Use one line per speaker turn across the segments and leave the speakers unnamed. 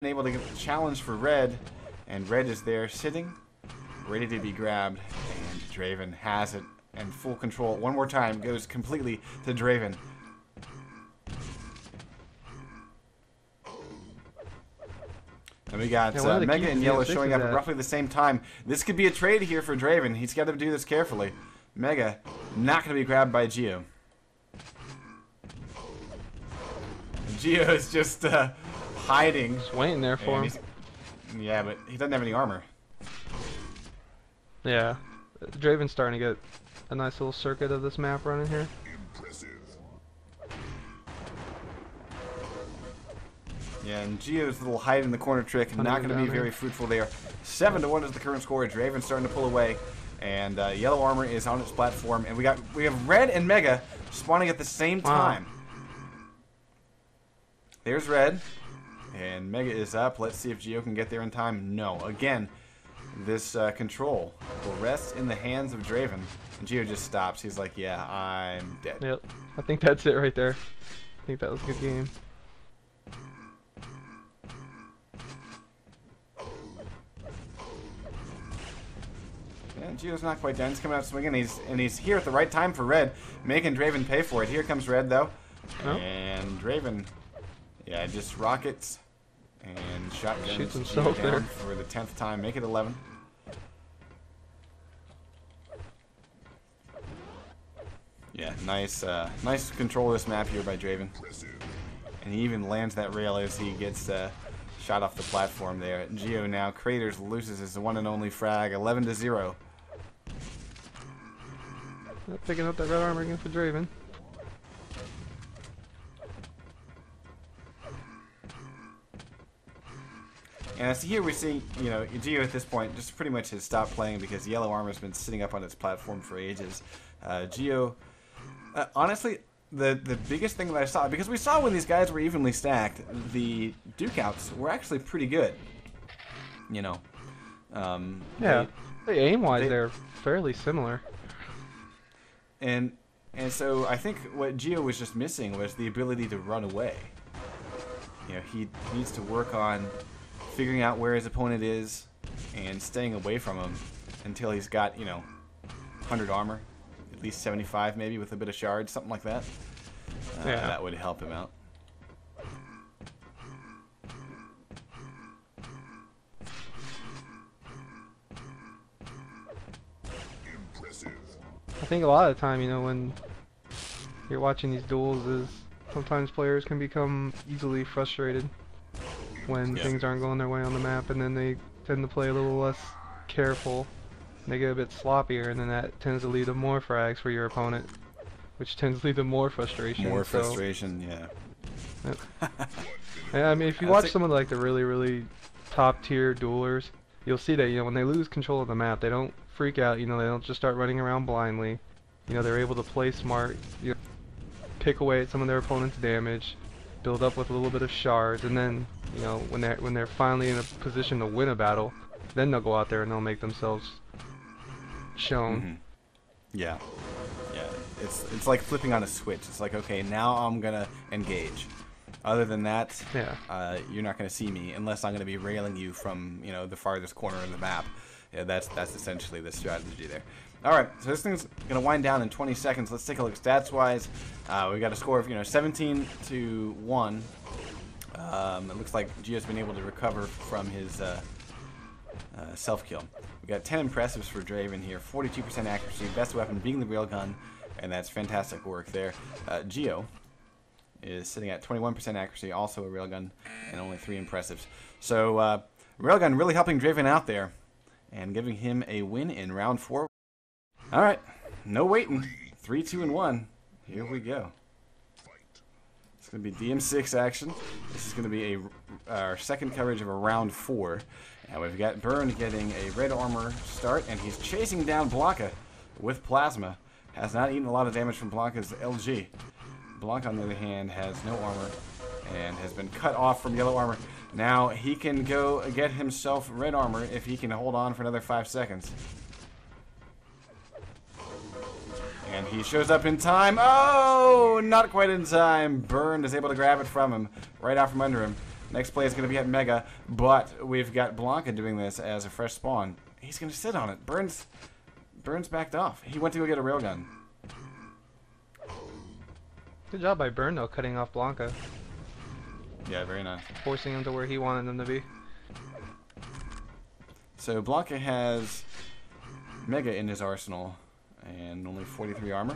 able to get the challenge for Red, and Red is there sitting, ready to be grabbed, and Draven has it and full control. One more time, goes completely to Draven. And we got Mega and Yellow showing up at roughly the same time. This could be a trade here for Draven. He's got to do this carefully. Mega not going to be grabbed by Geo. Geo is just hiding.
Just waiting there for him.
Yeah, but he doesn't have any armor.
Yeah. Draven's starting to get a nice little circuit of this map running here.
Yeah, and Geo's little hide in the corner trick not going to be very fruitful there. 7-1 is the current score. Draven's starting to pull away, and Yellow Armor is on its platform, and we have Red and Mega spawning at the same time. There's Red, and Mega is up. Let's see if Geo can get there in time. No, again, this control will rest in the hands of Draven, and Geo just stops. He's like, "Yeah, I'm dead."
Yep, I think that's it right there. I think that was a good game.
Yeah, Geo's not quite done. He's coming out swinging, and he's here at the right time for Red, making Draven pay for it. Here comes Red, though. Oh. And Draven, yeah, just rockets and shotguns.
Shoots himself there
for the 10th time. Make it 11. Yeah, nice control of this map here by Draven. And he even lands that rail as he gets shot off the platform there. Geo now Craters loses his one and only frag, 11-0.
Picking up that red armor again for Draven.
And as here we see, you know, Geo at this point just pretty much has stopped playing because Yellow Armor's been sitting up on its platform for ages. Geo, honestly, the biggest thing that I saw, because we saw when these guys were evenly stacked, the Duke outs were actually pretty good. You know.
Yeah, aim-wise they're fairly similar.
And so I think what Geo was just missing was the ability to run away. You know, he needs to work on figuring out where his opponent is and staying away from him until he's got, you know, 100 armor, at least 75 maybe with a bit of shards, something like that. Yeah. That would help him out.
I think a lot of the time, you know, when you're watching these duels, is sometimes players can become easily frustrated when things aren't going their way on the map, and then they tend to play a little less careful. And they get a bit sloppier, and then that tends to lead to more frags for your opponent, which tends to lead to more frustration.
More frustration, yeah.
I mean, if you watch some of like the really top tier duelers, you'll see that, you know, when they lose control of the map, they don't freak out. You know, they don't just start running around blindly. You know, they're able to play smart, you know, pick away at some of their opponent's damage, build up with a little bit of shards, and then, you know, when they're finally in a position to win a battle, then they'll go out there and they'll make themselves shown.
Mm-hmm. Yeah, it's like flipping on a switch. It's like, okay, now I'm gonna engage. Other than that, you're not gonna see me unless I'm gonna be railing you from, you know, the farthest corner of the map. Yeah, that's essentially the strategy there. All right, so this thing's gonna wind down in 20 seconds. Let's take a look stats-wise. We got a score of 17-1. It looks like Geo's been able to recover from his self-kill. We got 10 impressives for Draven here, 42% accuracy, best weapon being the railgun, and that's fantastic work there. Geo is sitting at 21% accuracy, also a railgun, and only 3 impressives. So railgun really helping Draven out there and giving him a win in round 4. All right, no waiting. 3, 2, and 1. Here we go. It's going to be DM6 action. This is going to be our second coverage of a round 4. And we've got Burn getting a red armor start, and he's chasing down Blanca with Plasma. Has not eaten a lot of damage from Blanca's LG. Blanca, on the other hand, has no armor and has been cut off from yellow armor. Now he can go get himself red armor if he can hold on for another 5 seconds. And he shows up in time. Oh, not quite in time. Burn is able to grab it from him, right out from under him. Next play is going to be at Mega, but we've got Blanca doing this as a fresh spawn. He's going to sit on it. Burns backed off. He went to go get a railgun.
Good job by Burn, though, cutting off Blanca.
Yeah, very nice.
Forcing him to where he wanted him to be.
So Blanca has Mega in his arsenal and only 43 armor.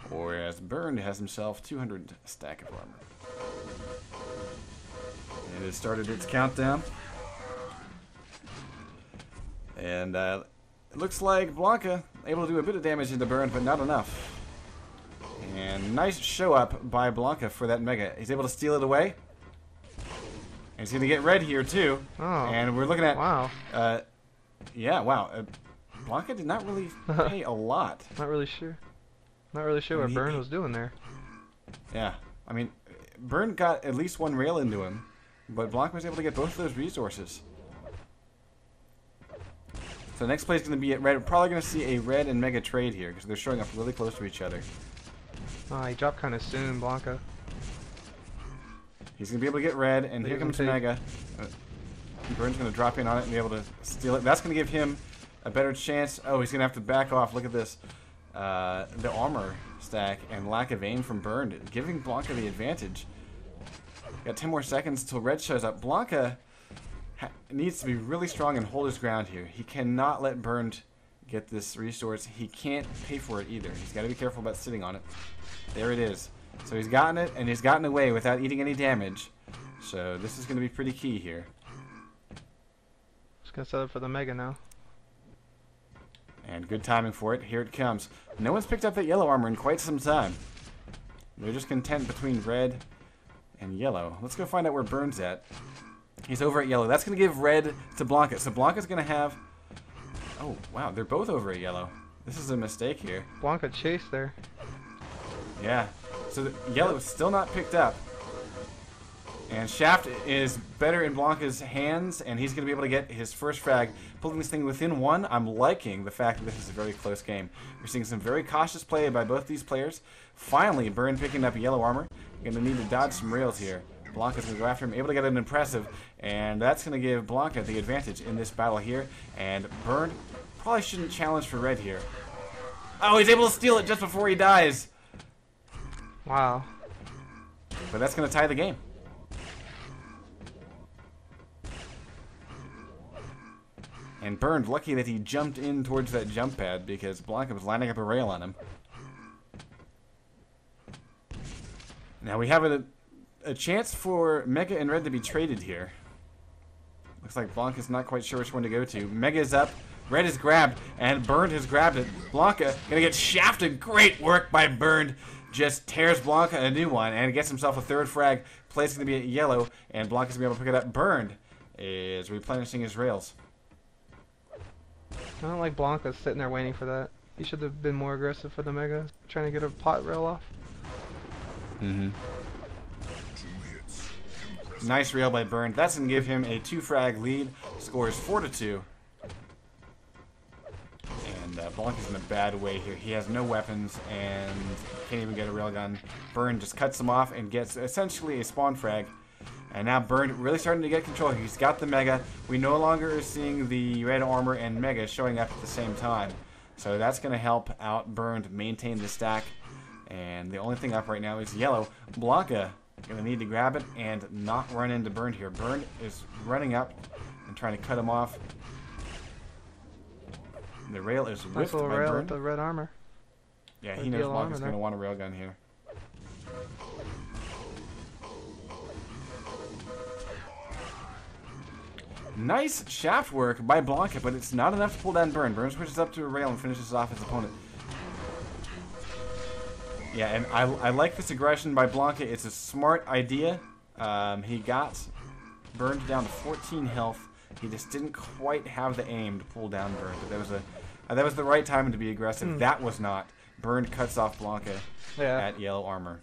Whereas Burn has himself 200 stack of armor. It has started its countdown. And it looks like Blanca able to do a bit of damage into Burn, but not enough. And nice show up by Blanca for that Mega. He's able to steal it away. And he's going to get red here too.
Oh.
And we're looking at...
Wow.
Yeah, wow. Blanca did not really pay a lot.
Not really sure. Not really sure what Burn was doing there.
Yeah. I mean, Burn got at least one rail into him. But Blanca was able to get both of those resources. So next play is going to be at red. We're probably going to see a red and Mega trade here because they're showing up really close to each other.
Oh, he dropped kind of soon, Blanca.
He's going to be able to get red, and here comes Mega. Burn's going to drop in on it and be able to steal it. That's going to give him a better chance. Oh, he's going to have to back off. Look at this. The armor stack and lack of aim from Burn, giving Blanca the advantage. Got 10 more seconds till red shows up. Blanca needs to be really strong and hold his ground here. He cannot let Burn get this resource. He can't pay for it either. He's got to be careful about sitting on it. There it is. So he's gotten it, and he's gotten away without eating any damage. So this is going to be pretty key here.
Just going to set up for the Mega now.
And good timing for it. Here it comes. No one's picked up that yellow armor in quite some time. They're just content between red and yellow. Let's go find out where Burn's at. He's over at yellow. That's going to give red to Blanca. So Blanca's going to have... Oh, wow. They're both over at yellow. This is a mistake here.
Blanca chased there.
Yeah. So the yellow is still not picked up. And Shaft is better in Blanca's hands, and he's going to be able to get his first frag, pulling this thing within one. I'm liking the fact that this is a very close game. We're seeing some very cautious play by both these players. Finally, Burn picking up yellow armor. Going to need to dodge some rails here. Blanca's going to go after him, able to get an impressive, and that's going to give Blanca the advantage in this battle here. And Burn probably shouldn't challenge for red here. Oh, he's able to steal it just before he dies.
Wow.
But that's going to tie the game. And Burn, lucky that he jumped in towards that jump pad because Blanca was lining up a rail on him. Now we have a chance for Mega and Red to be traded here. Looks like Blanca's not quite sure which one to go to. Mega is up, Red is grabbed, and Burn has grabbed it. Blanca gonna get shafted. Great work by Burn. Just tears Blanca a new one and gets himself a third frag. Play's gonna be at yellow, and Blanca's gonna be able to pick it up. Burn is replenishing his rails.
I don't like Blanca sitting there waiting for that. He should have been more aggressive for the Mega, trying to get a pot rail off.
Mm-hmm. Nice rail by Burn. That's going to give him a 2-frag lead. Scores 4-2. And Blanca's in a bad way here. He has no weapons and can't even get a railgun. Burn just cuts him off and gets essentially a spawn frag. And now Burn really starting to get control. He's got the Mega. We no longer are seeing the red armor and Mega showing up at the same time. So that's going to help out Burn to maintain the stack. And the only thing up right now is yellow. Blanca going to need to grab it and not run into Burn here. Burn is running up and trying to cut him off. The rail is whipped
nice little
by
rail
Burn.
with the red armor.
Yeah, he knows Blanca's going to want a railgun here. Nice shaft work by Blanca, but it's not enough to pull down Burn. Burn switches up to a rail and finishes off his opponent. Yeah, and I like this aggression by Blanca. It's a smart idea. He got burned down to 14 health. He just didn't quite have the aim to pull down Burn. But that was the right time to be aggressive. That was not. Burn cuts off Blanca at yellow armor.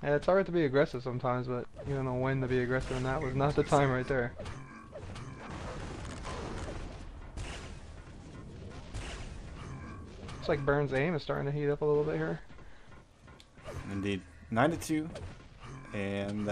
Yeah, it's hard to be aggressive sometimes, but you don't know when to be aggressive, and that was not the time right there. Looks like Burn's aim is starting to heat up a little bit here.
Indeed. 9-2. And